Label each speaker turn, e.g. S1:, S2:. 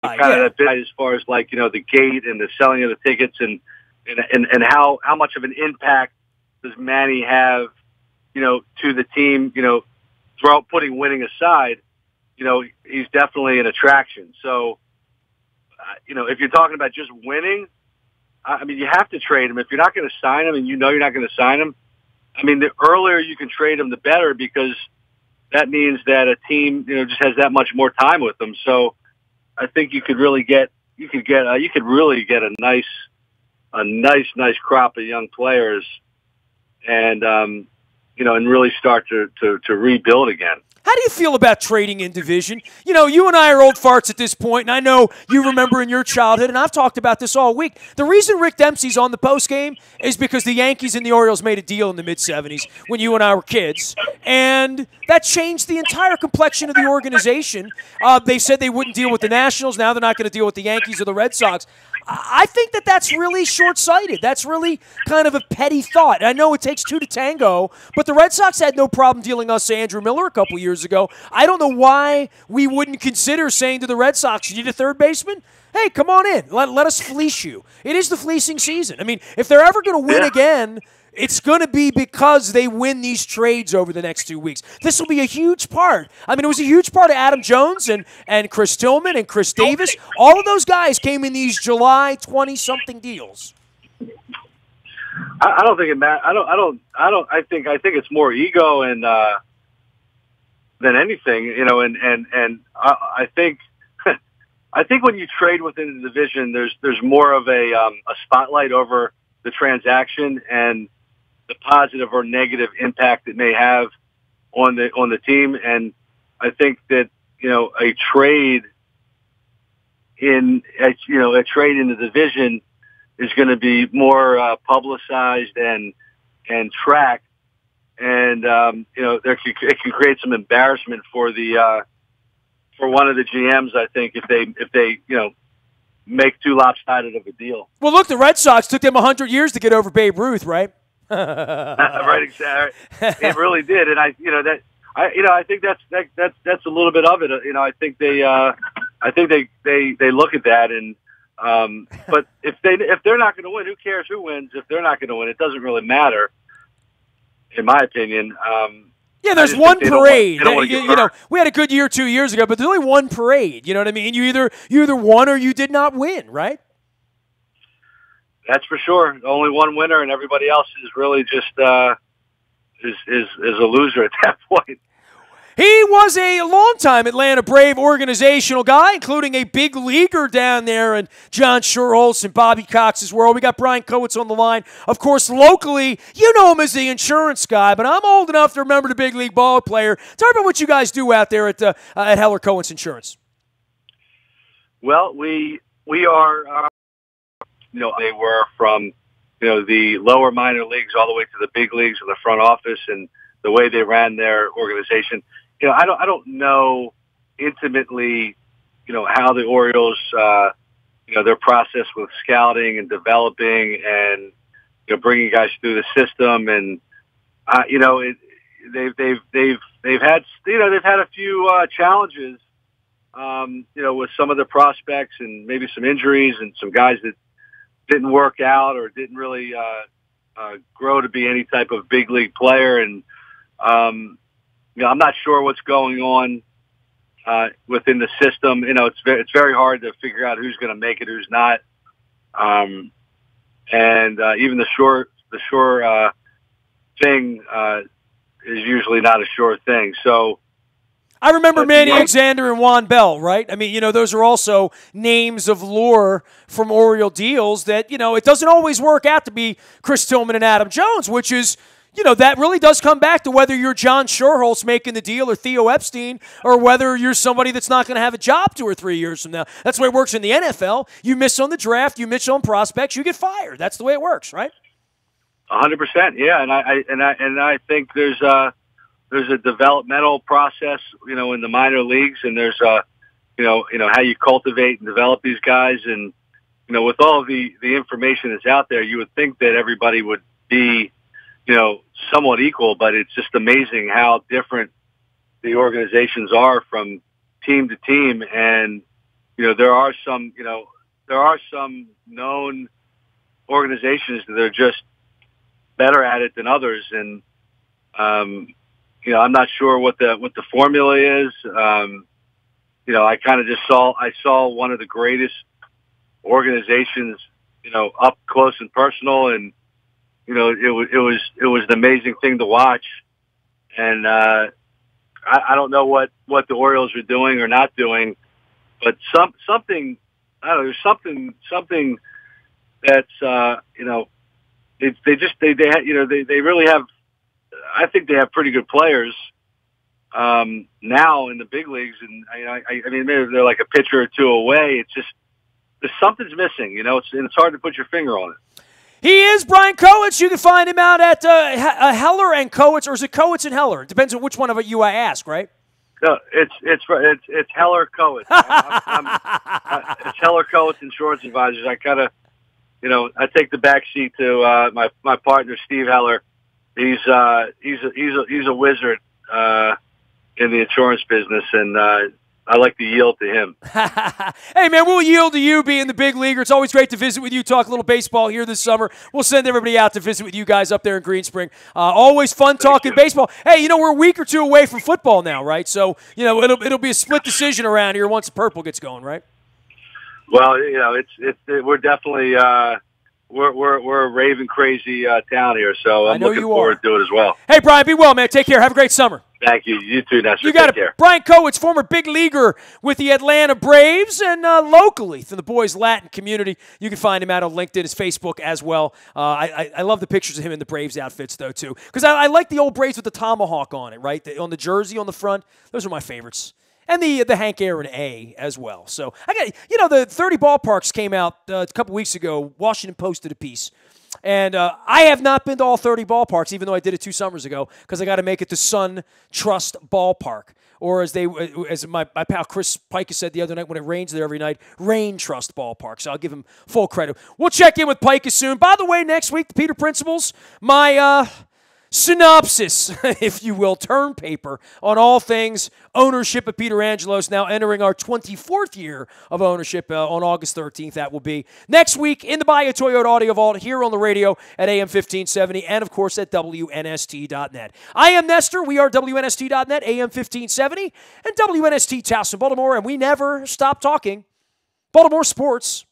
S1: kind of that bit as far as like, the gate and the selling of the tickets and how much of an impact does Manny have, to the team, throughout putting winning aside, he's definitely an attraction. So, if you're talking about just winning, I mean, you have to trade him. If you're not going to sign him and you're not going to sign him, I mean, the earlier you can trade him, the better, because that means that a team, just has that much more time with them. So I think you could really get a nice crop of young players and, and really start to rebuild again.
S2: How do you feel about trading in division? You and I are old farts at this point, and I know you remember in your childhood, and I've talked about this all week. The reason Rick Dempsey's on the postgame is because the Yankees and the Orioles made a deal in the mid-'70s when you and I were kids, and that changed the entire complexion of the organization. They said they wouldn't deal with the Nationals. Now they're not going to deal with the Yankees or the Red Sox. I think that's really short-sighted. That's really kind of a petty thought. I know it takes two to tango, but the Red Sox had no problem dealing us Andrew Miller a couple years ago. I don't know why we wouldn't consider saying to the Red Sox, you need a third baseman? Hey, come on in. Let us fleece you. It is the fleecing season. I mean, if they're ever going to win again, it's going to be because they win these trades over the next 2 weeks. This will be a huge part. I mean, it was a huge part of Adam Jones and Chris Tillman and Chris Davis. All of those guys came in these July 20-something deals.
S1: I don't think it matters. I think it's more ego and than anything, and I think I think when you trade within the division, there's more of a spotlight over the transaction and the positive or negative impact it may have on the team. And I think that, a trade in the division is going to be more publicized and tracked. And, it can create some embarrassment for for one of the GMs, I think, if they make too lopsided of a deal.
S2: Well, look, the Red Sox took them 100 years to get over Babe Ruth, right?
S1: Right, exactly. It really did, and I think that's a little bit of it. I think they look at that, and but if they're not going to win, who cares who wins? If they're not going to win, it doesn't really matter, in my opinion.
S2: Yeah, there's one parade. We had a good year 2 years ago, but there's only one parade. You know what I mean? You either won or you did not win, right?
S1: That's for sure. Only one winner, and everybody else is really just is a loser at that point.
S2: He was a longtime Atlanta Brave organizational guy, including a big leaguer down there in John Schuerholz and Bobby Cox's world. We got Brian Kowitz on the line. Of course, locally, you know him as the insurance guy, but I'm old enough to remember the big league ball player. Talk about what you guys do out there at Heller Kowitz Insurance.
S1: Well, we are, they were from, the lower minor leagues all the way to the big leagues in the front office and the way they ran their organization. I don't know intimately, how the Orioles, their process with scouting and developing and, bringing guys through the system. And, they've had a few, challenges, with some of the prospects and maybe some injuries and some guys that didn't work out or didn't really, grow to be any type of big league player. And, I'm not sure what's going on within the system. It's very hard to figure out who's going to make it, who's not. And even the sure thing is usually not a sure thing. So
S2: I remember Manny Alexander and Juan Bell, right? I mean, those are also names of lore from Oriole deals that, it doesn't always work out to be Chris Tillman and Adam Jones, which is, that really does come back to whether you're John Schuerholz making the deal or Theo Epstein or whether you're somebody that's not going to have a job 2 or 3 years from now. That's the way it works in the NFL. You miss on the draft, you miss on prospects, you get fired. That's the way it works, right?
S1: 100%, yeah. And I think there's a developmental process, in the minor leagues, and there's how you cultivate and develop these guys. And, with all of the information that's out there, you would think that everybody would be, somewhat equal, but it's just amazing how different the organizations are from team to team. And, there are some known organizations that are just better at it than others, and I'm not sure what the formula is. I kind of just saw one of the greatest organizations, up close and personal, and it was an amazing thing to watch. And I don't know what the Orioles are doing or not doing, but something I don't know. There's something that's they really have. I think they have pretty good players now in the big leagues, and I mean maybe they're like a pitcher or two away. It's just something's missing, it's hard to put your finger on it.
S2: He is Brian Kowitz. You can find him out at Heller and Kowitz, or is it Kowitz and Heller? It depends on which one of you I ask, right?
S1: No, it's Heller Kowitz. It's Heller Kowitz Insurance Advisors. I kind of, I take the back seat to my partner Steve Heller. He's a wizard in the insurance business, and I like to yield to him.
S2: Hey, man, we'll yield to you being the big leaguer. It's always great to visit with you, talk a little baseball here this summer. We'll send everybody out to visit with you guys up there in Green Spring. Always fun talking baseball. Hey, we're a week or two away from football now, right? So, it'll be a split decision around here once the purple gets going, right?
S1: Well, we're definitely we're a raving crazy town here, so I'm looking forward to it as well.
S2: Hey, Brian, be well, man. Take care. Have a great summer.
S1: Thank you. You too, Nestor.
S2: You got
S1: Take
S2: it.
S1: care.
S2: Brian Kowitz, former big leaguer with the Atlanta Braves, and locally from the boys' Latin community. You can find him out on LinkedIn, his Facebook as well. I love the pictures of him in the Braves outfits, though, too. Because I like the old Braves with the tomahawk on it, right? On the jersey on the front. Those are my favorites. And the Hank Aaron A as well. So, I got the 30 ballparks came out a couple weeks ago. Washington posted a piece. And I have not been to all 30 ballparks, even though I did it 2 summers ago, because I got to make it to Sun Trust Ballpark. Or as my pal Chris Pike said the other night when it rains there every night, Rain Trust Ballpark. So I'll give him full credit. We'll check in with Pike soon. By the way, next week, the Peter Principles, my synopsis, if you will, term paper on all things ownership of Peter Angelos, now entering our 24th year of ownership on August 13th. That will be next week in the Bahia Toyota Audio Vault here on the radio at AM 1570 and, of course, at WNST.net. I am Nestor. We are WNST.net, AM 1570, and WNST Towson, Baltimore, and we never stop talking Baltimore sports.